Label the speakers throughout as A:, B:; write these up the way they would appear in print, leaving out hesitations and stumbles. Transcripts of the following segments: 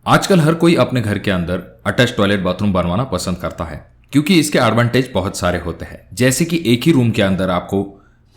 A: आजकल हर कोई अपने घर के अंदर अटैच टॉयलेट बाथरूम बनवाना पसंद करता है क्योंकि इसके एडवांटेज बहुत सारे होते हैं। जैसे कि एक ही रूम के अंदर आपको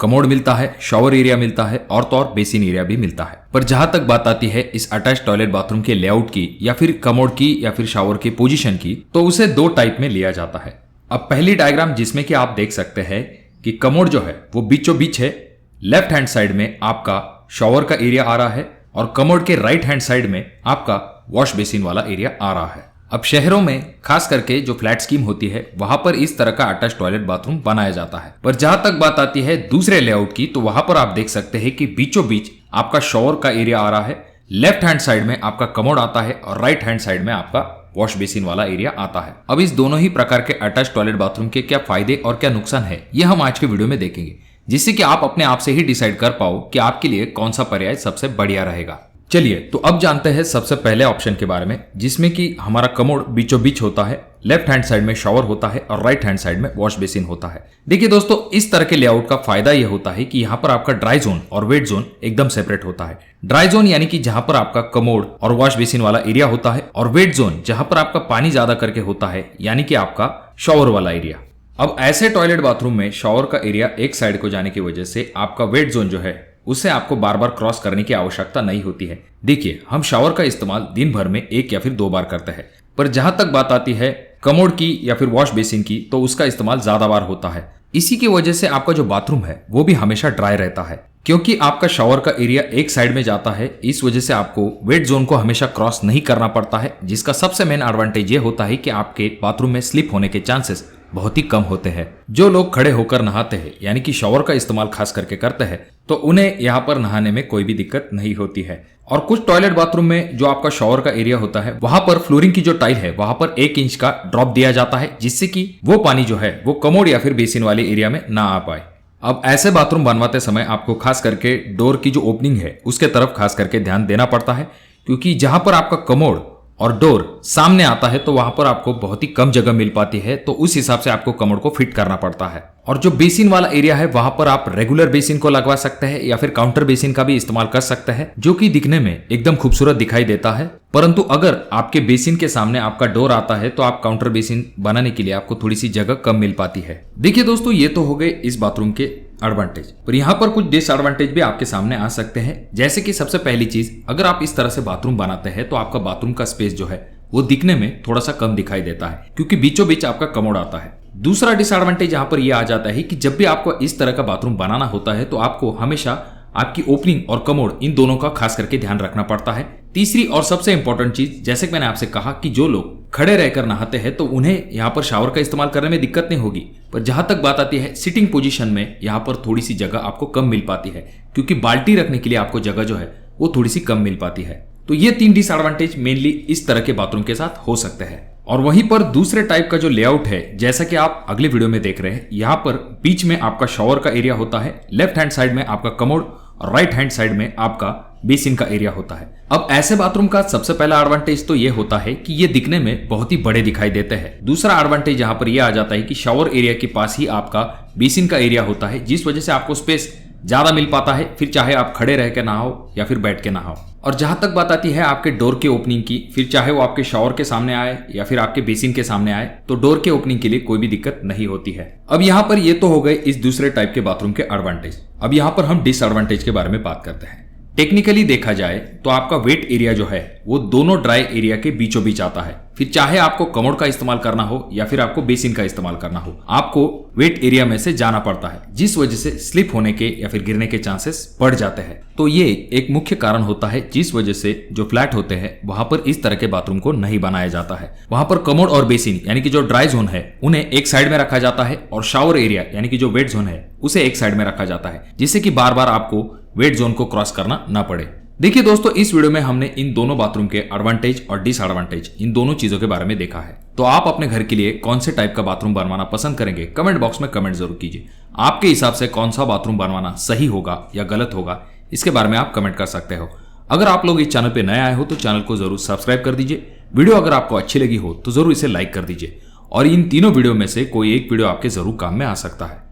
A: कमोड मिलता है, शॉवर एरिया मिलता है और तो और बेसिन एरिया भी मिलता है। पर जहां तक बात आती है इस अटैच टॉयलेट बाथरूम के लेआउट की या फिर कमोड की या फिर शॉवर की पोजीशन की, तो उसे दो टाइप में लिया जाता है। अब पहली डायग्राम जिसमें कि आप देख सकते हैं कि कमोड जो है वो बीचों बीच है। लेफ्ट हैंड साइड में आपका शॉवर का एरिया आ रहा है और कमोड के राइट हैंड साइड में आपका वॉश बेसिन वाला एरिया आ रहा है। अब शहरों में खास करके जो फ्लैट स्कीम होती है वहां पर इस तरह का अटैच टॉयलेट बाथरूम बनाया जाता है। पर जहां तक बात आती है दूसरे लेआउट की, तो वहां पर आप देख सकते हैं कि बीचों बीच आपका शॉवर का एरिया आ रहा है, लेफ्ट हैंड साइड में आपका कमोड आता है और राइट हैंड साइड में आपका वॉश बेसिन वाला एरिया आता है। अब इस दोनों ही प्रकार के अटैच टॉयलेट बाथरूम के क्या फायदे और क्या नुकसान है, ये हम आज के वीडियो में देखेंगे, जिससे कि आप अपने आप से ही डिसाइड कर पाओ कि आपके लिए कौन सा पर्याय सबसे बढ़िया रहेगा। चलिए तो अब जानते हैं सबसे पहले ऑप्शन के बारे में, जिसमें कि हमारा कमोड बीचों बीच होता है, लेफ्ट हैंड साइड में शॉवर होता है और राइट हैंड साइड में वॉश बेसिन होता है। देखिए दोस्तों, इस तरह के लेआउट का फायदा यह होता है कि यहाँ पर आपका ड्राई जोन और वेट जोन एकदम सेपरेट होता है। ड्राई जोन यानी कि जहां पर आपका कमोड और वॉश बेसिन वाला एरिया होता है, और वेट जोन जहां पर आपका पानी ज्यादा करके होता है यानी कि आपका शॉवर वाला एरिया। अब ऐसे टॉयलेट बाथरूम में शॉवर का एरिया एक साइड को जाने की वजह से आपका वेट जोन जो है उसे आपको बार बार क्रॉस करने की आवश्यकता नहीं होती है। देखिए, हम शॉवर का इस्तेमाल दिन भर में एक या फिर दो बार करते हैं, पर जहां तक बात आती है कमोड की या फिर वॉश बेसिन की, तो उसका इस्तेमाल ज्यादा बार होता है। इसी की वजह से आपका जो बाथरूम है वो भी हमेशा ड्राई रहता है, क्योंकि आपका शॉवर का एरिया एक साइड में जाता है। इस वजह से आपको वेट जोन को हमेशा क्रॉस नहीं करना पड़ता है, जिसका सबसे मेन एडवांटेज ये होता है कि आपके बाथरूम में स्लिप होने के चांसेस बहुत ही कम होते हैं। जो लोग खड़े होकर नहाते हैं यानी कि शॉवर का इस्तेमाल खास करके करते हैं, तो उन्हें यहाँ पर नहाने में कोई भी दिक्कत नहीं होती है। और कुछ टॉयलेट बाथरूम में जो आपका शॉवर का एरिया होता है वहां पर फ्लोरिंग की जो टाइल है वहां पर 1 इंच का ड्रॉप दिया जाता है, जिससे कि वो पानी जो है वो कमोड या फिर बेसिन वाले एरिया में ना आ पाए। अब ऐसे बाथरूम बनवाते समय आपको खास करके डोर की जो ओपनिंग है उसके तरफ खास करके ध्यान देना पड़ता है, क्योंकि जहां पर आपका कमोड और डोर सामने आता है तो वहां पर आपको बहुत ही कम जगह मिल पाती है, तो उस हिसाब से आपको कमोड को फिट करना पड़ता है। और जो बेसिन वाला एरिया है वहां पर आप रेगुलर बेसिन को लगवा सकते हैं या फिर काउंटर बेसिन का भी इस्तेमाल कर सकते हैं, जो कि दिखने में एकदम खूबसूरत दिखाई देता है। परंतु अगर आपके बेसिन के सामने आपका डोर आता है तो आप काउंटर बेसिन बनाने के लिए आपको थोड़ी सी जगह कम मिल पाती है। देखिए दोस्तों, ये तो हो गए इस बाथरूम के एडवांटेज, पर यहाँ पर कुछ डिसएडवांटेज भी आपके सामने आ सकते हैं। जैसे कि सबसे पहली चीज, अगर आप इस तरह से बाथरूम बनाते हैं तो आपका बाथरूम का स्पेस जो है वो दिखने में थोड़ा सा कम दिखाई देता है, क्योंकि बीचों बीच आपका कमोड आता है। दूसरा डिसएडवांटेज यहाँ पर यह आ जाता है कि जब भी आपको इस तरह का बाथरूम बनाना होता है तो आपको हमेशा आपकी ओपनिंग और कमोड इन दोनों का खास करके ध्यान रखना पड़ता है। तीसरी और सबसे इंपॉर्टेंट चीज, जैसे कि मैंने आपसे कहा कि जो लोग खड़े रहकर नहाते हैं तो उन्हें यहाँ पर शावर का इस्तेमाल करने में दिक्कत नहीं होगी, पर जहां तक बात आती है सिटिंग पोजीशन में यहाँ पर थोड़ी सी जगह आपको कम मिल पाती है, क्योंकि बाल्टी रखने के लिए आपको जगह जो है वो थोड़ी सी कम मिल पाती है। तो ये 3 डिसएडवांटेज मेनली इस तरह के बाथरूम के साथ हो सकते हैं। और वहीं पर दूसरे टाइप का जो लेआउट है, जैसा कि आप अगले वीडियो में देख रहे हैं, यहाँ पर बीच में आपका शॉवर का एरिया होता है, लेफ्ट हैंड साइड में आपका कमोड और राइट हैंड साइड में आपका बेसिन का एरिया होता है। अब ऐसे बाथरूम का सबसे पहला एडवांटेज तो ये होता है कि ये दिखने में बहुत ही बड़े दिखाई देते हैं। दूसरा एडवांटेज यहाँ पर यह आ जाता है कि शॉवर एरिया के पास ही आपका बेसिन का एरिया होता है, जिस वजह से आपको स्पेस ज्यादा मिल पाता है, फिर चाहे आप खड़े रह के नहाओ या फिर बैठ के नहाओ। और जहां तक बात आती है आपके डोर के ओपनिंग की, फिर चाहे वो आपके शॉवर के सामने आए या फिर आपके बेसिन के सामने आए, तो डोर के ओपनिंग के लिए कोई भी दिक्कत नहीं होती है। अब यहाँ पर ये तो हो गए इस दूसरे टाइप के बाथरूम के एडवांटेज। अब यहाँ पर हम डिसएडवांटेज के बारे में बात करते हैं। टेक्निकली देखा जाए तो आपका वेट एरिया जो है वो दोनों ड्राई एरिया के बीचों बीच आता है। फिर चाहे आपको कमोड का इस्तेमाल करना हो या फिर आपको बेसिन का इस्तेमाल करना हो, आपको वेट एरिया में से जाना पड़ता है, जिस वजह से स्लिप होने के या फिर गिरने के चांसेस बढ़ जाते हैं। तो ये एक मुख्य कारण होता है जिस वजह से जो फ्लैट होते हैं वहां पर इस तरह के बाथरूम को नहीं बनाया जाता है। वहां पर कमोड और बेसिन यानी कि जो ड्राई जोन है उन्हें एक साइड में रखा जाता है और शॉवर एरिया यानी कि जो वेट जोन है उसे एक साइड में रखा जाता है, जिससे कि बार बार आपको वेट जोन को क्रॉस करना ना पड़े। देखिए दोस्तों, इस वीडियो में हमने इन दोनों बाथरूम के एडवांटेज और डिसएडवांटेज इन दोनों चीजों के बारे में देखा है। तो आप अपने घर के लिए कौन से टाइप का बाथरूम बनवाना पसंद करेंगे, कमेंट बॉक्स में कमेंट जरूर कीजिए। आपके हिसाब से कौन सा बाथरूम बनवाना सही होगा या गलत होगा, इसके बारे में आप कमेंट कर सकते हो। अगर आप लोग इस चैनल पे नए आए हो तो चैनल को जरूर सब्सक्राइब कर दीजिए। वीडियो अगर आपको अच्छी लगी हो तो जरूर इसे लाइक कर दीजिए, और इन तीनों वीडियो में से कोई एक वीडियो आपके जरूर काम में आ सकता है।